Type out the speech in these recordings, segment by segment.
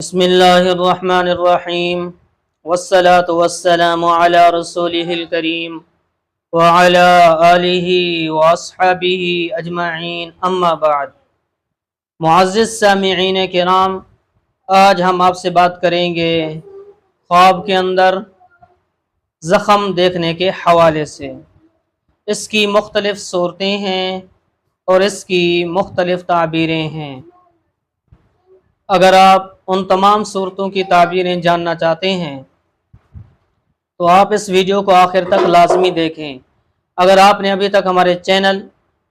بسم اللہ الرحمن الرحیم والصلاة والسلام علی رسولہ الکریم وعلی آلہ واصحابہ اجمعین اما بعد۔ معزز سامعین کرام، آج ہم آپ سے بات کریں گے خواب کے اندر زخم دیکھنے کے حوالے سے۔ اس کی مختلف صورتیں ہیں اور اس کی مختلف تعبیریں ہیں۔ اگر آپ ان تمام صورتوں کی تعبیریں جاننا چاہتے ہیں تو آپ اس ویڈیو کو آخر تک لازمی دیکھیں۔ اگر آپ نے ابھی تک ہمارے چینل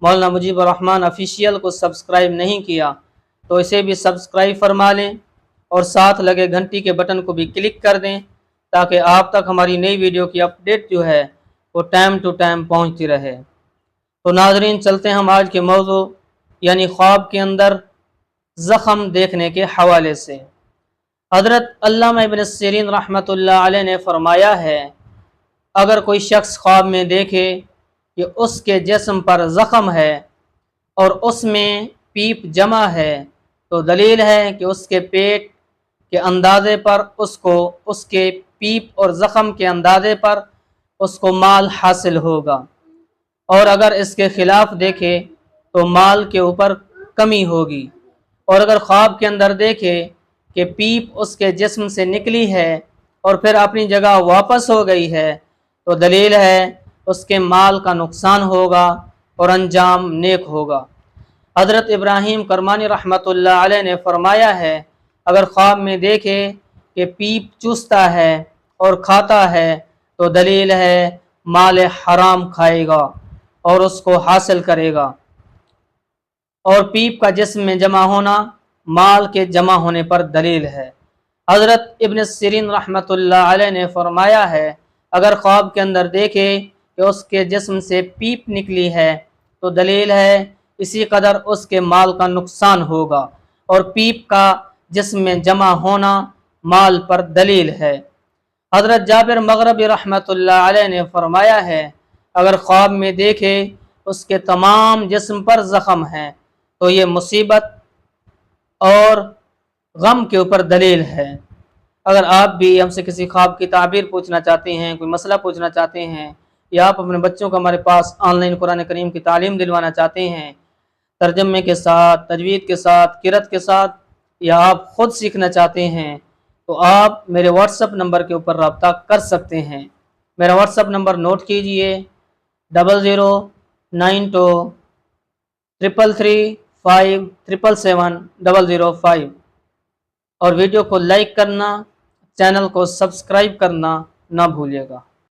مولانا مجیب الرحمن آفیشیل کو سبسکرائب نہیں کیا تو اسے بھی سبسکرائب فرما لیں اور ساتھ لگے گھنٹی کے بٹن کو بھی کلک کر دیں تاکہ آپ تک ہماری نئی ویڈیو کی اپڈیٹ جو ہے وہ ٹائم ٹو ٹائم پہنچتی رہے۔ تو ناظرین، چلتے ہیں ہم آج کے موضوع یعنی خواب کے اندر زخم دیکھنے کے حوالے سے۔ حضرت علامہ ابن سیرین رحمۃ اللہ علیہ نے فرمایا ہے، اگر کوئی شخص خواب میں دیکھے کہ اس کے جسم پر زخم ہے اور اس میں پیپ جمع ہے تو دلیل ہے کہ اس کے پیٹ کے اندازے پر اس کے پیپ اور زخم کے اندازے پر اس کو مال حاصل ہوگا، اور اگر اس کے خلاف دیکھے تو مال کے اوپر کمی ہوگی، اور اگر خواب کے اندر دیکھے کہ پیپ اس کے جسم سے نکلی ہے اور پھر اپنی جگہ واپس ہو گئی ہے تو دلیل ہے اس کے مال کا نقصان ہوگا اور انجام نیک ہوگا۔ حضرت ابراہیم کرمانی رحمۃ اللہ علیہ نے فرمایا ہے، اگر خواب میں دیکھے کہ پیپ چوستا ہے اور کھاتا ہے تو دلیل ہے مال حرام کھائے گا اور اس کو حاصل کرے گا، اور پیپ کا جسم میں جمع ہونا مال کے جمع ہونے پر دلیل ہے۔ حضرت ابن سیرین رحمۃ اللہ علیہ نے فرمایا ہے، اگر خواب کے اندر دیکھے کہ اس کے جسم سے پیپ نکلی ہے تو دلیل ہے اسی قدر اس کے مال کا نقصان ہوگا، اور پیپ کا جسم میں جمع ہونا مال پر دلیل ہے۔ حضرت جابر مغربی رحمۃ اللہ علیہ نے فرمایا ہے، اگر خواب میں دیکھے اس کے تمام جسم پر زخم ہے تو یہ مصیبت اور غم کے اوپر دلیل ہے۔ اگر آپ بھی ہم سے کسی خواب کی تعبیر پوچھنا چاہتے ہیں، کوئی مسئلہ پوچھنا چاہتے ہیں، یا آپ اپنے بچوں کو ہمارے پاس آن لائن قرآن کریم کی تعلیم دلوانا چاہتے ہیں ترجمے کے ساتھ، تجوید کے ساتھ، قرأت کے ساتھ، یا آپ خود سیکھنا چاہتے ہیں تو آپ میرے واٹس ایپ نمبر کے اوپر رابطہ کر سکتے ہیں۔ میرا واٹس ایپ نمبر نوٹ کیجئے 00923335777005، اور ویڈیو کو لائک کرنا، چینل کو سبسکرائب کرنا نہ بھولیے گا۔